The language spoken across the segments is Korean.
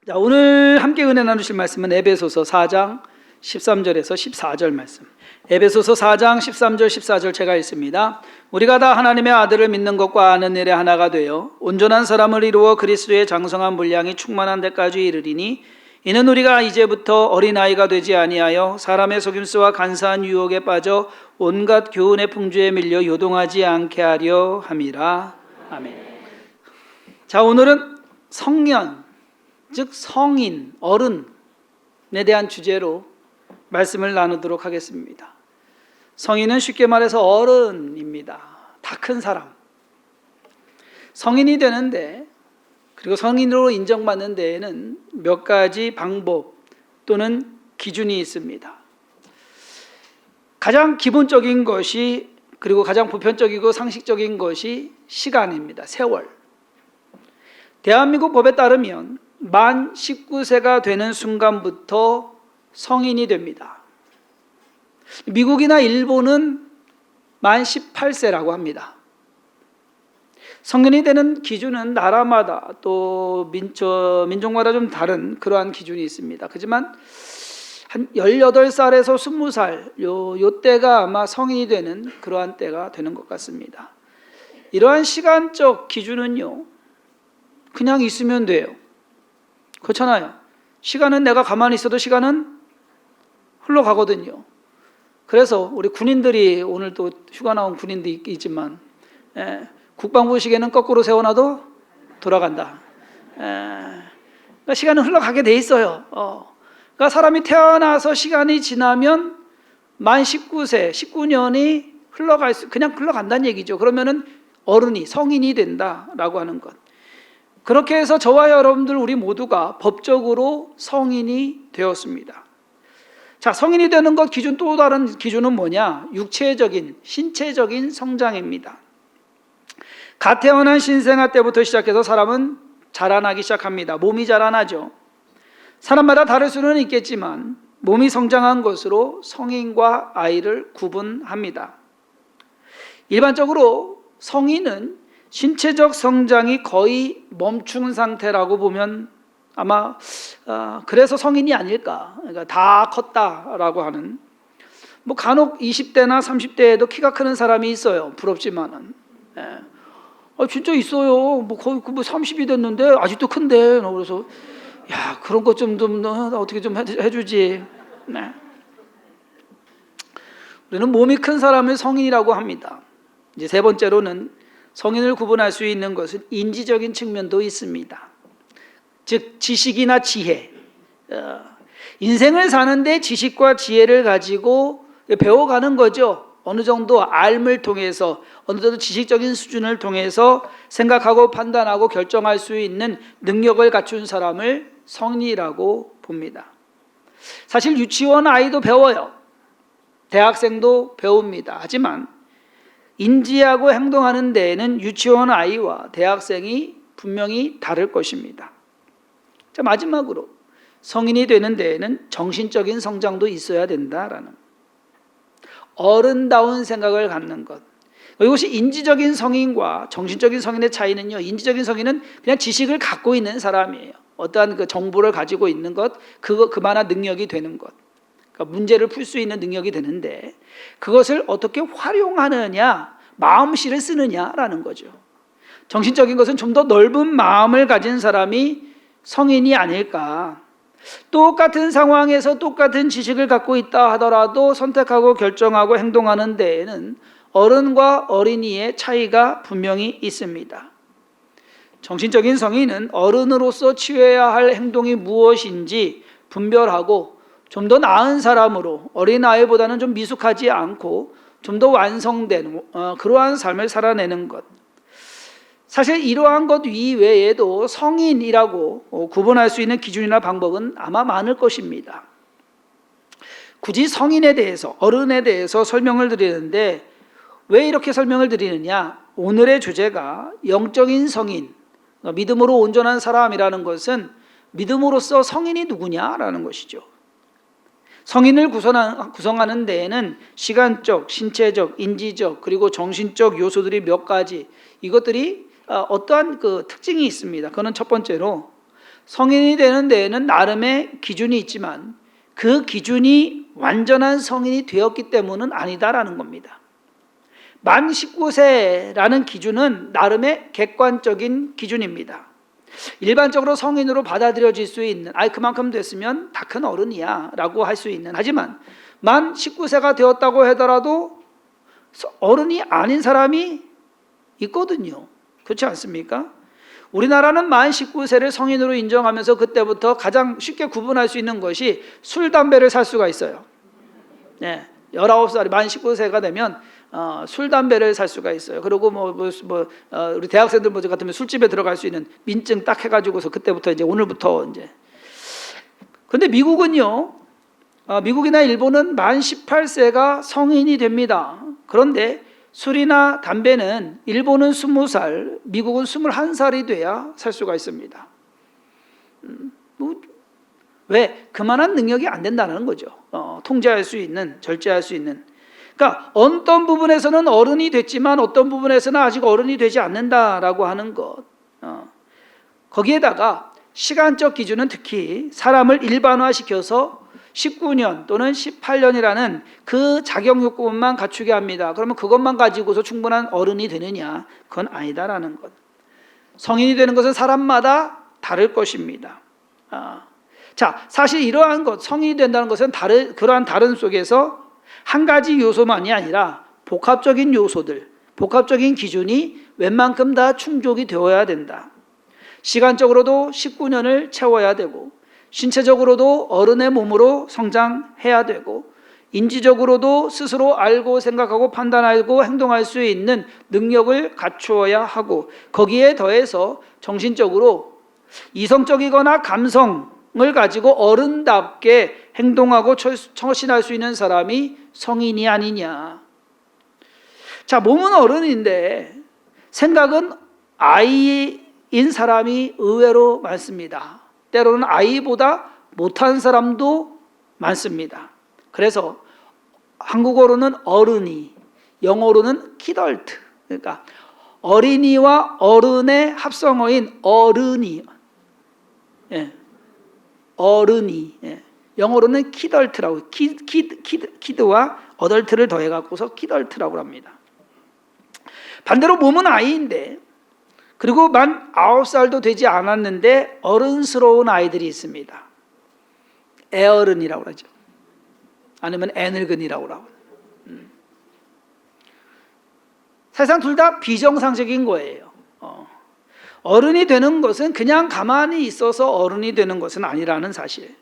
자, 오늘 함께 은혜 나누실 말씀은 에베소서 4장 13절에서 14절 말씀. 에베소서 4장 13절 14절 제가 읽습니다. 우리가 다 하나님의 아들을 믿는 것과 아는 일에 하나가 되어 온전한 사람을 이루어 그리스도의 장성한 분량이 충만한 데까지 이르리니 이는 우리가 이제부터 어린아이가 되지 아니하여 사람의 속임수와 간사한 유혹에 빠져 온갖 교훈의 풍조에 밀려 요동하지 않게 하려 함이라. 아멘. 자, 오늘은 성년, 즉 성인, 어른에 대한 주제로 말씀을 나누도록 하겠습니다. 성인은 쉽게 말해서 어른입니다. 다 큰 사람. 성인이 되는데, 그리고 성인으로 인정받는 데에는 몇 가지 방법 또는 기준이 있습니다. 가장 기본적인 것이, 그리고 가장 보편적이고 상식적인 것이 시간입니다. 세월. 대한민국 법에 따르면 만 19세가 되는 순간부터 성인이 됩니다. 미국이나 일본은 만 18세라고 합니다. 성인이 되는 기준은 나라마다 또 민족마다 좀 다른 그러한 기준이 있습니다. 하지만 한 18살에서 20살 요 때가 아마 성인이 되는 그러한 때가 되는 것 같습니다. 이러한 시간적 기준은요, 그냥 있으면 돼요. 그렇잖아요. 시간은 내가 가만히 있어도 시간은 흘러가거든요. 그래서 우리 군인들이, 오늘 또 휴가 나온 군인도 있지만, 국방부 시계는 거꾸로 세워놔도 돌아간다. 그러니까 시간은 흘러가게 돼 있어요. 그러니까 사람이 태어나서 시간이 지나면 만 19세, 19년이 그냥 흘러간다는 얘기죠. 그러면은 어른이, 성인이 된다라고 하는 것. 그렇게 해서 저와 여러분들 우리 모두가 법적으로 성인이 되었습니다. 자, 성인이 되는 것 기준, 또 다른 기준은 뭐냐? 육체적인, 신체적인 성장입니다. 갓 태어난 신생아 때부터 시작해서 사람은 자라나기 시작합니다. 몸이 자라나죠. 사람마다 다를 수는 있겠지만 몸이 성장한 것으로 성인과 아이를 구분합니다. 일반적으로 성인은 신체적 성장이 거의 멈춘 상태라고 보면 아마 그래서 성인이 아닐까. 그러니까 다 컸다라고 하는, 뭐 간혹 20대나 30대에도 키가 크는 사람이 있어요. 부럽지만은. 진짜 있어요. 뭐 거의 30이 됐는데 아직도 큰데. 그래서 야, 그런 것 좀 어떻게 좀 해주지. 네. 우리는 몸이 큰 사람을 성인이라고 합니다. 이제 세 번째로는 성인을 구분할 수 있는 것은 인지적인 측면도 있습니다. 즉 지식이나 지혜. 인생을 사는데 지식과 지혜를 가지고 배워가는 거죠. 어느 정도 알을 통해서, 어느 정도 지식적인 수준을 통해서 생각하고 판단하고 결정할 수 있는 능력을 갖춘 사람을 성인이라고 봅니다. 사실 유치원 아이도 배워요. 대학생도 배웁니다. 하지만 인지하고 행동하는 데에는 유치원 아이와 대학생이 분명히 다를 것입니다. 자, 마지막으로 성인이 되는 데에는 정신적인 성장도 있어야 된다라는, 어른다운 생각을 갖는 것. 이것이 인지적인 성인과 정신적인 성인의 차이는요, 인지적인 성인은 그냥 지식을 갖고 있는 사람이에요. 어떠한 그 정보를 가지고 있는 것, 그만한 능력이 되는 것. 그러니까 문제를 풀 수 있는 능력이 되는데 그것을 어떻게 활용하느냐, 마음씨를 쓰느냐라는 거죠. 정신적인 것은 좀 더 넓은 마음을 가진 사람이 성인이 아닐까. 똑같은 상황에서 똑같은 지식을 갖고 있다 하더라도 선택하고 결정하고 행동하는 데에는 어른과 어린이의 차이가 분명히 있습니다. 정신적인 성인은 어른으로서 취해야 할 행동이 무엇인지 분별하고 좀 더 나은 사람으로, 어린아이보다는 좀 미숙하지 않고 좀 더 완성된 그러한 삶을 살아내는 것. 사실 이러한 것 이외에도 성인이라고 구분할 수 있는 기준이나 방법은 아마 많을 것입니다. 굳이 성인에 대해서, 어른에 대해서 설명을 드리는데 왜 이렇게 설명을 드리느냐? 오늘의 주제가 영적인 성인, 믿음으로 온전한 사람이라는 것은 믿음으로써 성인이 누구냐라는 것이죠. 성인을 구성하는 데에는 시간적, 신체적, 인지적, 그리고 정신적 요소들이 몇 가지, 이것들이 어떠한 그 특징이 있습니다. 그거는 첫 번째로 성인이 되는 데에는 나름의 기준이 있지만 그 기준이 완전한 성인이 되었기 때문은 아니다라는 겁니다. 만 19세라는 기준은 나름의 객관적인 기준입니다. 일반적으로 성인으로 받아들여질 수 있는, 그만큼 됐으면 다 큰 어른이야 라고 할 수 있는, 하지만 만 19세가 되었다고 하더라도 어른이 아닌 사람이 있거든요. 그렇지 않습니까? 우리나라는 만 19세를 성인으로 인정하면서 그때부터 가장 쉽게 구분할 수 있는 것이 술, 담배를 살 수가 있어요. 19살이 만 19세가 되면 술, 담배를 살 수가 있어요. 그리고 우리 대학생들 같으면 술집에 들어갈 수 있는 민증 딱 해가지고서 그때부터 이제 오늘부터 이제. 근데 미국은요, 미국이나 일본은 만 18세가 성인이 됩니다. 그런데 술이나 담배는 일본은 20살, 미국은 21살이 돼야 살 수가 있습니다. 왜? 그만한 능력이 안 된다는 거죠. 통제할 수 있는, 절제할 수 있는. 그러니까 어떤 부분에서는 어른이 됐지만 어떤 부분에서는 아직 어른이 되지 않는다라고 하는 것. 거기에다가 시간적 기준은 특히 사람을 일반화시켜서 19년 또는 18년이라는 그 자격 요건만 갖추게 합니다. 그러면 그것만 가지고서 충분한 어른이 되느냐? 그건 아니다라는 것. 성인이 되는 것은 사람마다 다를 것입니다. 자, 사실 이러한 것, 성인이 된다는 것은 그러한 다른 속에서 한 가지 요소만이 아니라 복합적인 요소들, 복합적인 기준이 웬만큼 다 충족이 되어야 된다. 시간적으로도 19년을 채워야 되고, 신체적으로도 어른의 몸으로 성장해야 되고, 인지적으로도 스스로 알고 생각하고 판단하고 행동할 수 있는 능력을 갖추어야 하고, 거기에 더해서 정신적으로 이성적이거나 감성을 가지고 어른답게 행동하고 처신할 수 있는 사람이 성인이 아니냐. 자, 몸은 어른인데 생각은 아이인 사람이 의외로 많습니다. 때로는 아이보다 못한 사람도 많습니다. 그래서 한국어로는 어른이, 영어로는 키덜트, 그러니까 어린이와 어른의 합성어인 어른이, 어른이, 영어로는 키덜트라고, 키드와 어덜트를 더해갖고서 키덜트라고 합니다. 반대로 몸은 아이인데, 그리고 만 9살도 되지 않았는데 어른스러운 아이들이 있습니다. 애어른이라고 하죠. 아니면 애늙은이라고 하고. 사실상 둘 다 비정상적인 거예요. 어른이 되는 것은 그냥 가만히 있어서 어른이 되는 것은 아니라는 사실.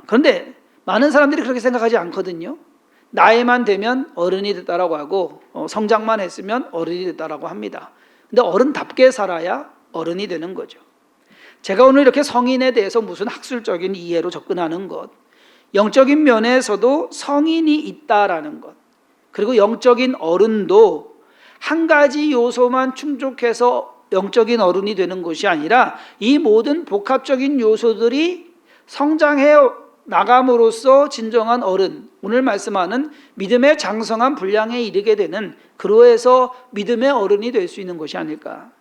그런데 많은 사람들이 그렇게 생각하지 않거든요. 나이만 되면 어른이 됐다라고 하고 성장만 했으면 어른이 됐다라고 합니다. 근데 어른답게 살아야 어른이 되는 거죠. 제가 오늘 이렇게 성인에 대해서 무슨 학술적인 이해로 접근하는 것, 영적인 면에서도 성인이 있다라는 것, 그리고 영적인 어른도 한 가지 요소만 충족해서 영적인 어른이 되는 것이 아니라 이 모든 복합적인 요소들이 성장해 나감으로써 진정한 어른, 오늘 말씀하는 믿음의 장성한 분량에 이르게 되는, 그로해서 믿음의 어른이 될 수 있는 것이 아닐까.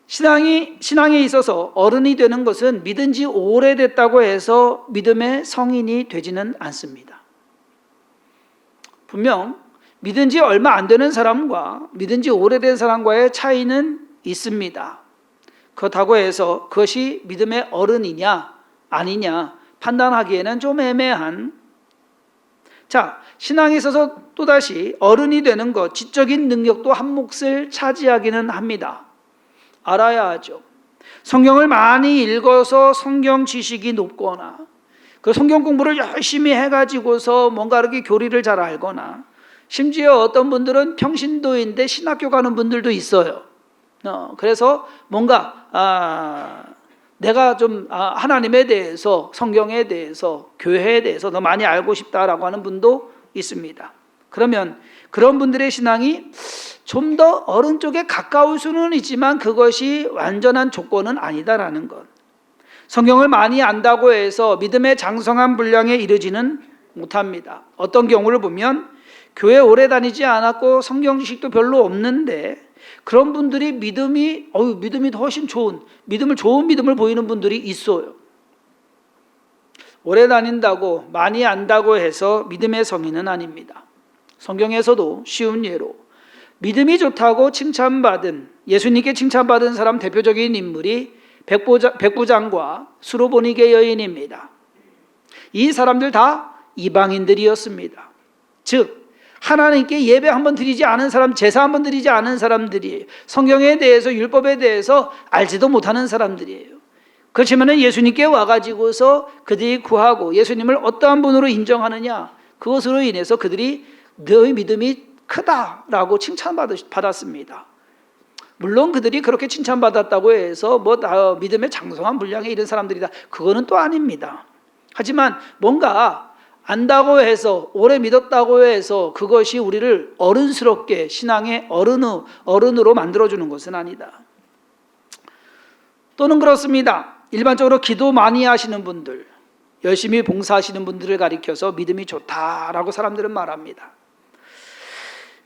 신앙에 있어서 어른이 되는 것은 믿은 지 오래됐다고 해서 믿음의 성인이 되지는 않습니다. 분명 믿은 지 얼마 안 되는 사람과 믿은 지 오래된 사람과의 차이는 있습니다. 그렇다고 해서 그것이 믿음의 어른이냐 아니냐 판단하기에는 좀 애매한. 자, 신앙에 있어서 또다시 어른이 되는 것, 지적인 능력도 한 몫을 차지하기는 합니다. 알아야 하죠. 성경을 많이 읽어서 성경 지식이 높거나 그 성경 공부를 열심히 해가지고서 뭔가 이렇게 교리를 잘 알거나, 심지어 어떤 분들은 평신도인데 신학교 가는 분들도 있어요. 그래서 뭔가 내가 좀 하나님에 대해서, 성경에 대해서, 교회에 대해서 더 많이 알고 싶다라고 하는 분도 있습니다. 그러면 그런 분들의 신앙이 좀 더 어른 쪽에 가까울 수는 있지만 그것이 완전한 조건은 아니다라는 것. 성경을 많이 안다고 해서 믿음의 장성한 분량에 이르지는 못합니다. 어떤 경우를 보면 교회 오래 다니지 않았고 성경 지식도 별로 없는데 그런 분들이 믿음이 훨씬 좋은 믿음을 보이는 분들이 있어요. 오래 다닌다고 많이 안다고 해서 믿음의 성인은 아닙니다. 성경에서도 쉬운 예로 믿음이 좋다고 칭찬받은, 예수님께 칭찬받은 사람 대표적인 인물이 백부장과 수로보니게 여인입니다. 이 사람들 다 이방인들이었습니다. 즉 하나님께 예배 한번 드리지 않은 사람, 제사 한번 드리지 않은 사람들이에요. 성경에 대해서, 율법에 대해서 알지도 못하는 사람들이에요. 그렇지만 예수님께 와가지고서 그들이 구하고 예수님을 어떠한 분으로 인정하느냐, 그것으로 인해서 그들이 너희 믿음이 크다라고 칭찬받았습니다. 물론 그들이 그렇게 칭찬받았다고 해서 믿음의 장성한 분량에 이른 사람들이다, 그거는 또 아닙니다. 하지만 뭔가 안다고 해서, 오래 믿었다고 해서 그것이 우리를 어른스럽게 신앙의 어른으로 만들어주는 것은 아니다. 또는 그렇습니다. 일반적으로 기도 많이 하시는 분들, 열심히 봉사하시는 분들을 가리켜서 믿음이 좋다라고 사람들은 말합니다.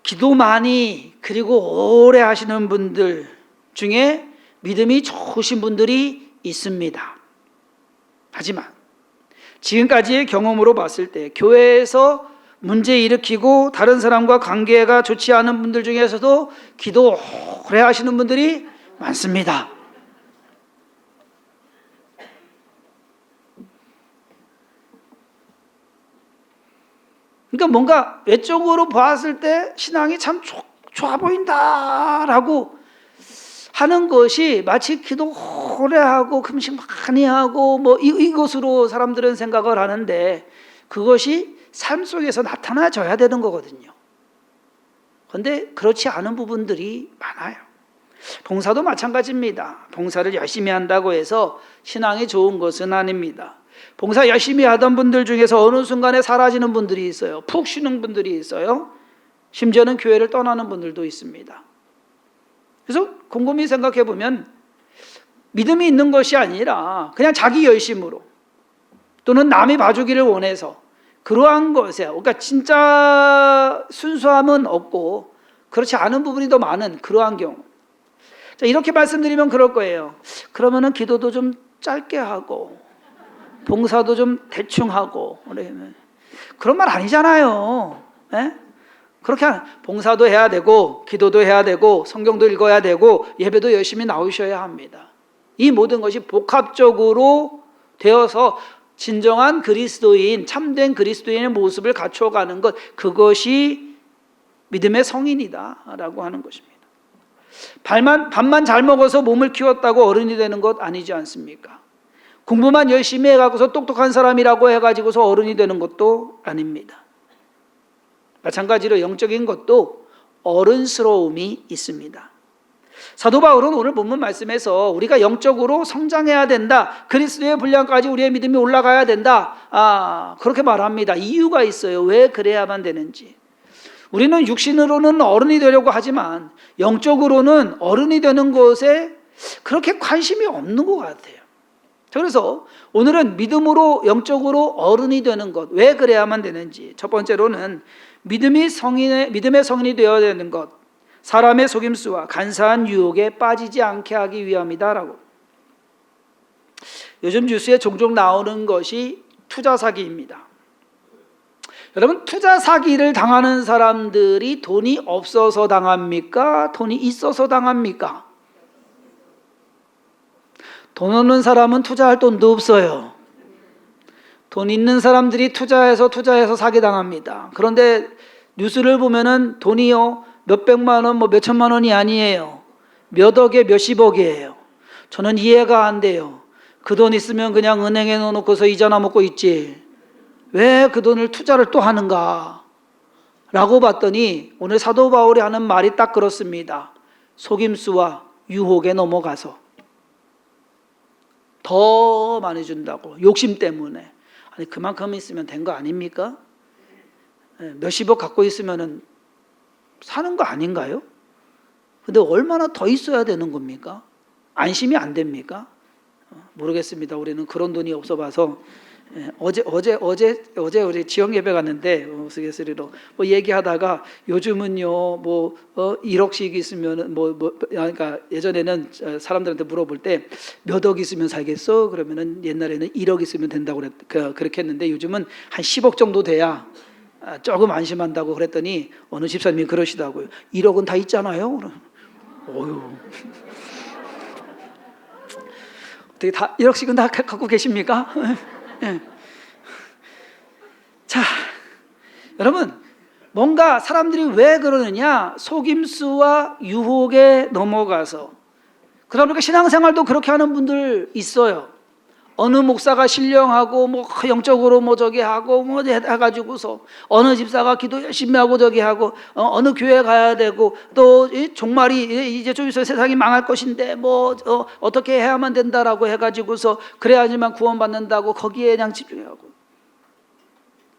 기도 많이 그리고 오래 하시는 분들 중에 믿음이 좋으신 분들이 있습니다. 하지만 지금까지의 경험으로 봤을 때 교회에서 문제 일으키고 다른 사람과 관계가 좋지 않은 분들 중에서도 기도 오래 하시는 분들이 많습니다. 그러니까 뭔가 외적으로 봤을 때 신앙이 참 좋아 보인다라고 하는 것이 마치 기도 오래 하고 금식 많이 하고 이것으로 사람들은 생각을 하는데, 그것이 삶 속에서 나타나져야 되는 거거든요. 그런데 그렇지 않은 부분들이 많아요. 봉사도 마찬가지입니다. 봉사를 열심히 한다고 해서 신앙이 좋은 것은 아닙니다. 봉사 열심히 하던 분들 중에서 어느 순간에 사라지는 분들이 있어요. 푹 쉬는 분들이 있어요. 심지어는 교회를 떠나는 분들도 있습니다. 그래서 곰곰이 생각해 보면 믿음이 있는 것이 아니라 그냥 자기 열심으로 또는 남이 봐주기를 원해서 그러한 것에, 그러니까 진짜 순수함은 없고 그렇지 않은 부분이 더 많은 그러한 경우. 자, 이렇게 말씀드리면 그럴 거예요. 그러면은 기도도 좀 짧게 하고 봉사도 좀 대충 하고, 그런 말 아니잖아요. 네? 그렇게 봉사도 해야 되고 기도도 해야 되고 성경도 읽어야 되고 예배도 열심히 나오셔야 합니다. 이 모든 것이 복합적으로 되어서 진정한 그리스도인, 참된 그리스도인의 모습을 갖춰가는 것, 그것이 믿음의 성인이다라고 하는 것입니다. 밥만 잘 먹어서 몸을 키웠다고 어른이 되는 것 아니지 않습니까? 공부만 열심히 해가지고서 똑똑한 사람이라고 해가지고서 어른이 되는 것도 아닙니다. 마찬가지로 영적인 것도 어른스러움이 있습니다. 사도 바울은 오늘 본문 말씀에서 우리가 영적으로 성장해야 된다, 그리스도의 분량까지 우리의 믿음이 올라가야 된다, 그렇게 말합니다. 이유가 있어요. 왜 그래야만 되는지. 우리는 육신으로는 어른이 되려고 하지만 영적으로는 어른이 되는 것에 그렇게 관심이 없는 것 같아요. 그래서 오늘은 믿음으로 영적으로 어른이 되는 것, 왜 그래야만 되는지. 첫 번째로는 믿음의 성인이 되어야 되는 것, 사람의 속임수와 간사한 유혹에 빠지지 않게 하기 위함이다라고. 요즘 뉴스에 종종 나오는 것이 투자 사기입니다. 여러분, 투자 사기를 당하는 사람들이 돈이 없어서 당합니까? 돈이 있어서 당합니까? 돈 없는 사람은 투자할 돈도 없어요. 돈 있는 사람들이 투자해서 사기당합니다. 그런데 뉴스를 보면은 돈이요, 몇백만 원, 몇천만 원이 아니에요. 몇 억에 몇십억이에요. 저는 이해가 안 돼요. 그 돈 있으면 그냥 은행에 넣어놓고서 이자나 먹고 있지, 왜 그 돈을 투자를 또 하는가? 라고 봤더니 오늘 사도 바울이 하는 말이 딱 그렇습니다. 속임수와 유혹에 넘어가서 더 많이 준다고, 욕심 때문에. 아니, 그만큼 있으면 된 거 아닙니까? 몇십억 갖고 있으면 사는 거 아닌가요? 근데 얼마나 더 있어야 되는 겁니까? 안심이 안 됩니까? 모르겠습니다. 우리는 그런 돈이 없어 봐서 예, 어제 우리 지역 예배 갔는데 우스갯소리로 뭐 얘기하다가 요즘은요 1억씩 있으면 그러니까 예전에는 사람들한테 물어볼 때 몇 억 있으면 살겠어? 그러면은 옛날에는 1억 있으면 된다고 그렇게 했는데 요즘은 한 10억 정도 돼야 조금 안심한다고 그랬더니 어느 집사님이 그러시더라고요. 1억은 다 있잖아요. 어휴. 어떻게 다 1억씩은 다 갖고 계십니까? 예. 자, 여러분, 뭔가 사람들이 왜 그러느냐? 속임수와 유혹에 넘어가서. 그러다 보니까 신앙생활도 그렇게 하는 분들 있어요. 어느 목사가 신령하고 뭐 영적으로 뭐 저기 하고 뭐 해가지고서 어느 집사가 기도 열심히 하고 저기 하고 어느 교회 가야 되고 또 종말이 이제 좀 있어 세상이 망할 것인데 뭐 어떻게 해야만 된다라고 해가지고서 그래야지만 구원받는다고 거기에 그냥 집중하고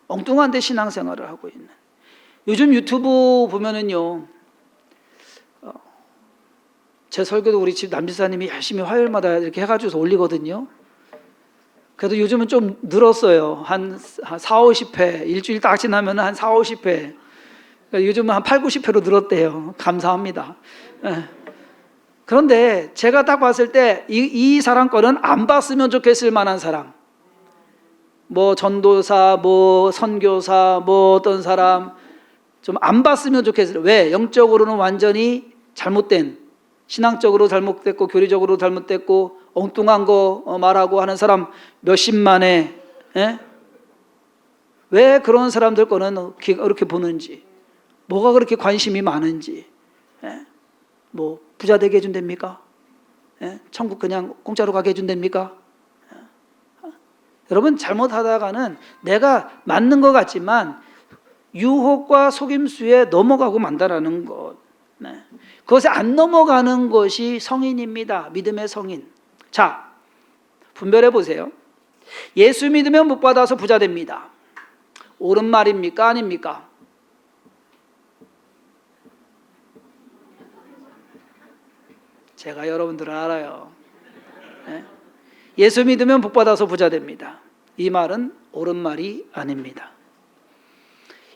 엉뚱한 데 신앙생활을 하고 있는. 요즘 유튜브 보면은요 제 설교도 우리 집 남지사님이 열심히 화요일마다 이렇게 해가지고서 올리거든요. 그래도 요즘은 좀 늘었어요. 한 4, 50회. 일주일 딱 지나면 한 4, 50회. 요즘은 한 8, 90회로 늘었대요. 감사합니다. 그런데 제가 딱 봤을 때 이 사람 거는 안 봤으면 좋겠을 만한 사람. 뭐 전도사, 뭐 선교사, 뭐 어떤 사람 좀 안 봤으면 좋겠어요. 왜? 영적으로는 완전히 잘못된, 신앙적으로 잘못됐고 교리적으로 잘못됐고 엉뚱한 거 말하고 하는 사람 몇십만에 왜 그런 사람들 거는 그렇게 보는지, 뭐가 그렇게 관심이 많은지, 뭐 부자 되게 해준답니까? 천국 그냥 공짜로 가게 해준답니까? 여러분 잘못하다가는 내가 맞는 것 같지만 유혹과 속임수에 넘어가고 만다라는 것. 그것에 안 넘어가는 것이 성인입니다. 믿음의 성인. 자, 분별해 보세요. 예수 믿으면 복 받아서 부자 됩니다. 옳은 말입니까? 아닙니까? 제가 여러분들은 알아요. 예수 믿으면 복 받아서 부자 됩니다. 이 말은 옳은 말이 아닙니다.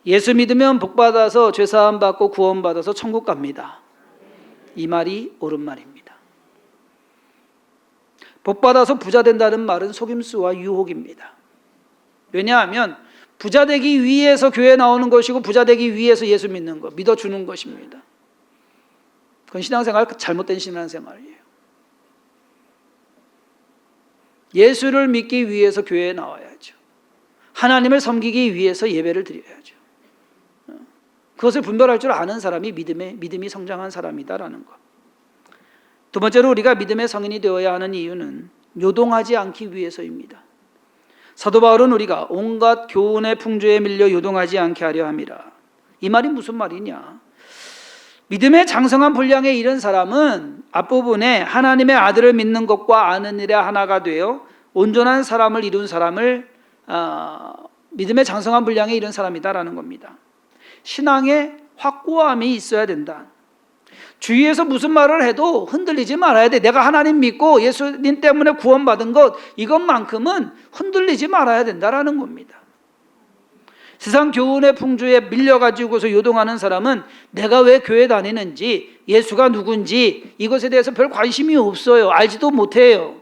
예수 믿으면 복 받아서 죄 사함 받고 구원 받아서 천국 갑니다. 이 말이 옳은 말입니다. 복 받아서 부자 된다는 말은 속임수와 유혹입니다. 왜냐하면 부자 되기 위해서 교회 나오는 것이고 부자 되기 위해서 예수 믿는 것, 믿어주는 것입니다. 그건 신앙생활 잘못된 신앙생활이에요. 예수를 믿기 위해서 교회에 나와야죠. 하나님을 섬기기 위해서 예배를 드려야죠. 그것을 분별할 줄 아는 사람이 믿음이 성장한 사람이다라는 것. 두 번째로 우리가 믿음의 성인이 되어야 하는 이유는 요동하지 않기 위해서입니다. 사도 바울은 우리가 온갖 교훈의 풍조에 밀려 요동하지 않게 하려 함이라. 이 말이 무슨 말이냐? 믿음의 장성한 분량에 이른 사람은 앞부분에 하나님의 아들을 믿는 것과 아는 일에 하나가 되어 온전한 사람을 이룬 사람을 믿음의 장성한 분량에 이른 사람이다라는 겁니다. 신앙에 확고함이 있어야 된다. 주위에서 무슨 말을 해도 흔들리지 말아야 돼. 내가 하나님 믿고 예수님 때문에 구원받은 것, 이것만큼은 흔들리지 말아야 된다라는 겁니다. 세상 교훈의 풍조에 밀려가지고서 요동하는 사람은 내가 왜 교회 다니는지, 예수가 누군지 이것에 대해서 별 관심이 없어요. 알지도 못해요.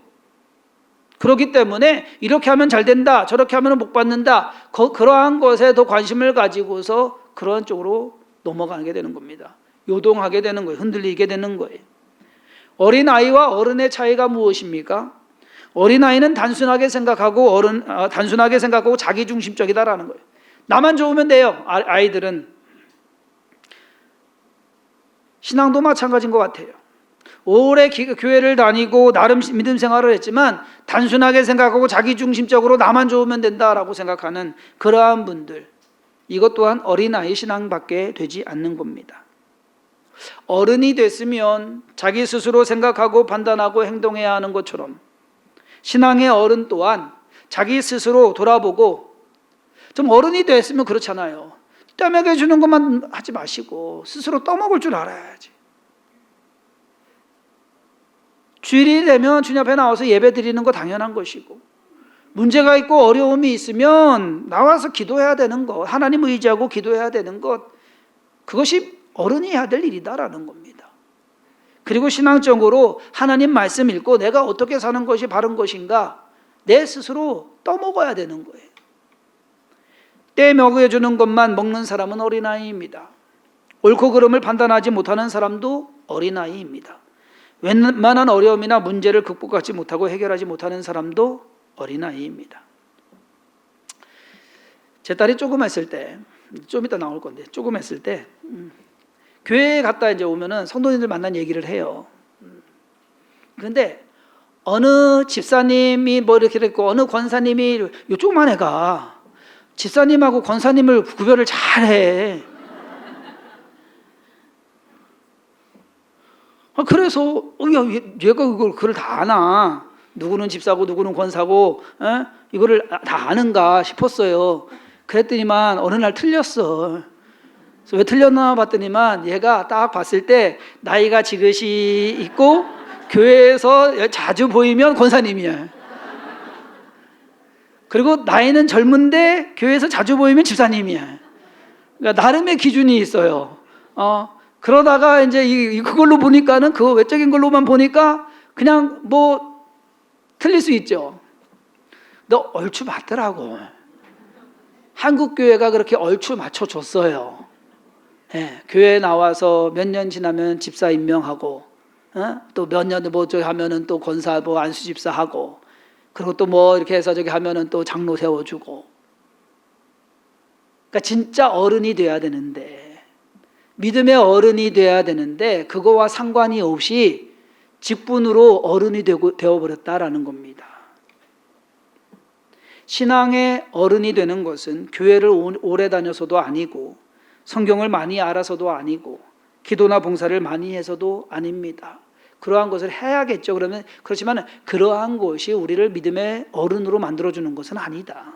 그렇기 때문에 이렇게 하면 잘 된다, 저렇게 하면 복 받는다, 그러한 것에 더 관심을 가지고서 그런 쪽으로 넘어가게 되는 겁니다. 요동하게 되는 거예요. 흔들리게 되는 거예요. 어린아이와 어른의 차이가 무엇입니까? 어린아이는 단순하게 생각하고 단순하게 생각하고 자기중심적이다라는 거예요. 나만 좋으면 돼요. 아이들은. 신앙도 마찬가지인 것 같아요. 오래 교회를 다니고 나름 믿음 생활을 했지만 단순하게 생각하고 자기중심적으로 나만 좋으면 된다라고 생각하는 그러한 분들, 이것 또한 어린아이 신앙밖에 되지 않는 겁니다. 어른이 됐으면 자기 스스로 생각하고 판단하고 행동해야 하는 것처럼 신앙의 어른 또한 자기 스스로 돌아보고, 좀 어른이 됐으면 그렇잖아요. 떼먹여 주는 것만 하지 마시고 스스로 떠먹을 줄 알아야지. 주일이 되면 주님 앞에 나와서 예배 드리는 거 당연한 것이고, 문제가 있고 어려움이 있으면 나와서 기도해야 되는 것, 하나님 의지하고 기도해야 되는 것, 그것이 어른이 해야 될 일이다라는 겁니다. 그리고 신앙적으로 하나님 말씀 읽고 내가 어떻게 사는 것이 바른 것인가 내 스스로 떠먹어야 되는 거예요. 때 먹여주는 것만 먹는 사람은 어린아이입니다. 옳고 그름을 판단하지 못하는 사람도 어린아이입니다. 웬만한 어려움이나 문제를 극복하지 못하고 해결하지 못하는 사람도 어린아이입니다. 제 딸이 조그맣을 때, 좀 이따 나올 건데, 조그맣을 때 교회에 갔다 이제 오면은 성도님들 만난 얘기를 해요. 그런데 어느 집사님이 뭐 이렇게 됐고 어느 권사님이 요 조그만 애가 집사님하고 권사님을 구별을 잘해. 그래서 얘가 그걸 다 아나? 누구는 집사고 누구는 권사고 이거를 다 아는가 싶었어요. 그랬더니만 어느 날 틀렸어. 그래서 왜 틀렸나 봤더니만 얘가 딱 봤을 때 나이가 지긋이 있고 교회에서 자주 보이면 권사님이야. 그리고 나이는 젊은데 교회에서 자주 보이면 집사님이야. 그러니까 나름의 기준이 있어요. 그러다가 이제 그걸로 보니까는 그 외적인 걸로만 보니까 그냥 뭐 틀릴 수 있죠. 너 얼추 맞더라고. 한국 교회가 그렇게 얼추 맞춰줬어요. 예, 교회에 나와서 몇 년 지나면 집사 임명하고, 또 몇 년 뭐 저기 하면은 또 권사 뭐 안수 집사 하고, 그리고 또 뭐 이렇게 해서 저기 하면은 또 장로 세워주고. 그러니까 진짜 어른이 돼야 되는데, 믿음의 어른이 돼야 되는데 그거와 상관이 없이 직분으로 어른이 되어버렸다라는 겁니다. 신앙의 어른이 되는 것은 교회를 오래 다녀서도 아니고 성경을 많이 알아서도 아니고 기도나 봉사를 많이 해서도 아닙니다. 그러한 것을 해야겠죠. 그렇지만 그러한 것이 우리를 믿음의 어른으로 만들어주는 것은 아니다.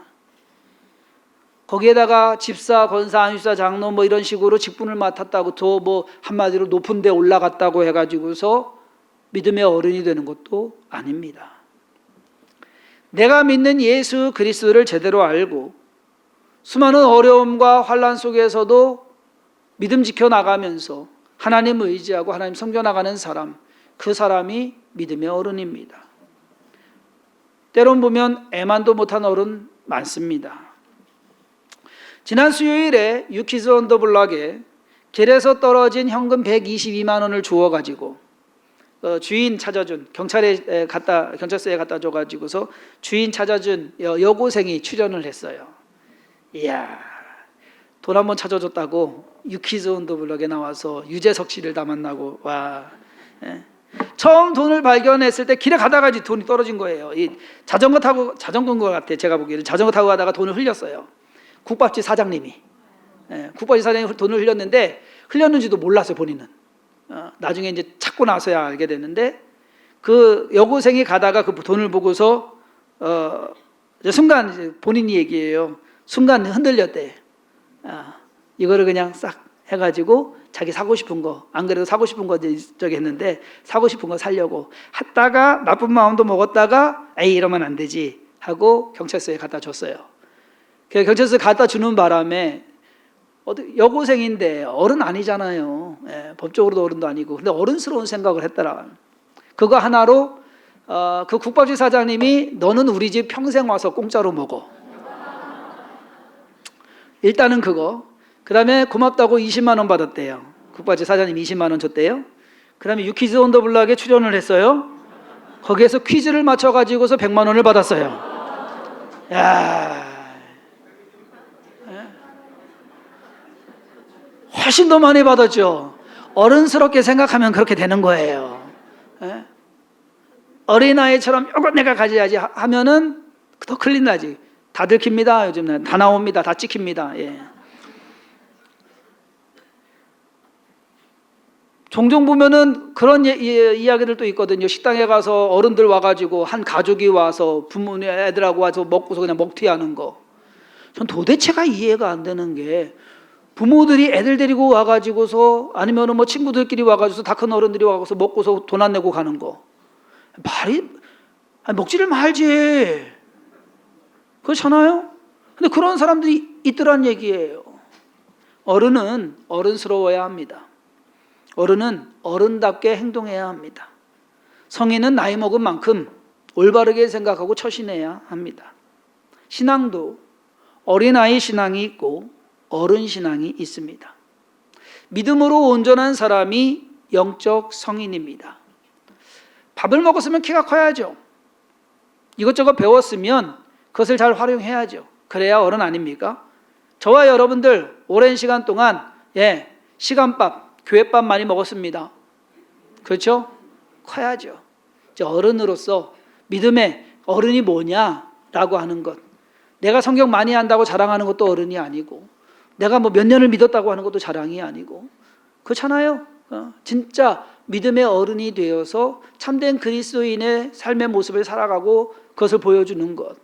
거기에다가 집사, 권사, 안수사, 장로 뭐 이런 식으로 직분을 맡았다고 더 뭐 한마디로 높은 데 올라갔다고 해가지고서 믿음의 어른이 되는 것도 아닙니다. 내가 믿는 예수 그리스도를 제대로 알고 수많은 어려움과 환난 속에서도 믿음 지켜나가면서 하나님 의지하고 하나님 섬겨나가는 사람, 그 사람이 믿음의 어른입니다. 때론 보면 애만도 못한 어른 많습니다. 지난 수요일에 유키즈 온 더 블락에 길에서 떨어진 현금 122만 원을 주워가지고 주인 찾아준 경찰서에 갖다 줘가지고서 주인 찾아준 여고생이 출연을 했어요. 이야, 돈 한번 찾아줬다고 유키즈 온 더 블락에 나와서 유재석 씨를 다 만나고 와. 처음 돈을 발견했을 때 길에 가다가 돈이 떨어진 거예요. 자전거인 것 같아. 제가 보기에는 자전거 타고 가다가 돈을 흘렸어요. 국밥집 사장님이 돈을 흘렸는데 흘렸는지도 몰랐어요. 본인은 나중에 이제 찾고 나서야 알게 됐는데 그 여고생이 가다가 그 돈을 보고서 순간 본인이 얘기해요. 순간 흔들렸대. 이거를 그냥 싹 해가지고 자기 사고 싶은 거, 안 그래도 사고 싶은 거 저기 했는데 사고 싶은 거 사려고 했다가 나쁜 마음도 먹었다가 에이 이러면 안 되지 하고 경찰서에 갖다 줬어요. 경찰서에 갖다 주는 바람에 여고생인데 어른 아니잖아요. 법적으로도 어른도 아니고. 근데 어른스러운 생각을 했더라. 그거 하나로 그 국밥집 사장님이 너는 우리 집 평생 와서 공짜로 먹어. 일단은 그거. 그 다음에 고맙다고 20만 원 받았대요. 국밥집 사장님이 20만 원 줬대요. 그 다음에 유키즈 온 더 블락에 출연을 했어요. 거기에서 퀴즈를 맞춰가지고서 100만 원을 받았어요. 야, 훨씬 더 많이 받았죠. 어른스럽게 생각하면 그렇게 되는 거예요. 어린아이처럼 이거 내가 가져야지 하면은 더 큰일 나지. 다 들킵니다. 요즘은 다 나옵니다. 다 찍힙니다. 예. 종종 보면은 그런 이야기들도 있거든요. 식당에 가서 어른들 와가지고 한 가족이 와서 부모님 애들하고 와서 먹고서 그냥 먹튀하는 거. 전 도대체가 이해가 안 되는 게 부모들이 애들 데리고 와가지고서 아니면은 뭐 친구들끼리 와가지고서 다 큰 어른들이 와가지고서 먹고서 돈 안 내고 가는 거. 먹지를 말지. 그렇잖아요? 근데 그런 사람들이 있더란 얘기예요. 어른은 어른스러워야 합니다. 어른은 어른답게 행동해야 합니다. 성인은 나이 먹은 만큼 올바르게 생각하고 처신해야 합니다. 신앙도 어린아이 신앙이 있고 어른 신앙이 있습니다. 믿음으로 온전한 사람이 영적 성인입니다. 밥을 먹었으면 키가 커야죠. 이것저것 배웠으면 그것을 잘 활용해야죠. 그래야 어른 아닙니까? 저와 여러분들 오랜 시간 동안 시간밥, 교회밥 많이 먹었습니다. 그렇죠? 커야죠. 이제 어른으로서 믿음의 어른이 뭐냐라고 하는 것. 내가 성경 많이 한다고 자랑하는 것도 어른이 아니고, 내가 뭐 몇 년을 믿었다고 하는 것도 자랑이 아니고, 그렇잖아요. 진짜 믿음의 어른이 되어서 참된 그리스도인의 삶의 모습을 살아가고 그것을 보여주는 것.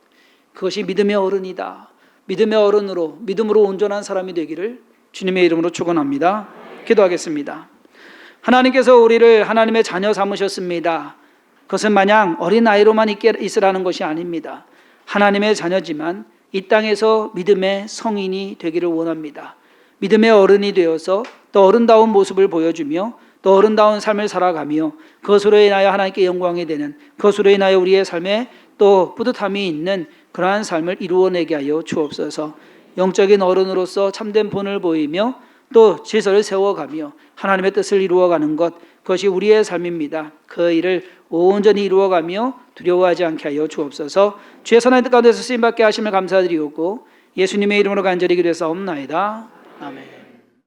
그것이 믿음의 어른이다. 믿음의 어른으로, 믿음으로 온전한 사람이 되기를 주님의 이름으로 축원합니다. 기도하겠습니다. 하나님께서 우리를 하나님의 자녀 삼으셨습니다. 그것은 마냥 어린아이로만 있으라는 것이 아닙니다. 하나님의 자녀지만 이 땅에서 믿음의 성인이 되기를 원합니다. 믿음의 어른이 되어서 또 어른다운 모습을 보여주며 또 어른다운 삶을 살아가며 그것으로 인하여 하나님께 영광이 되는, 그것으로 인하여 우리의 삶에 또 뿌듯함이 있는 그러한 삶을 이루어내게 하여 주옵소서. 영적인 어른으로서 참된 본을 보이며 또 질서를 세워가며 하나님의 뜻을 이루어가는 것, 그것이 우리의 삶입니다. 그 일을 온전히 이루어가며 두려워하지 않게 하여 주옵소서. 주의 선한 뜻 가운데서 쓰임받게 하심을 감사드리고 예수님의 이름으로 간절히 기도해서 없나이다. 아멘.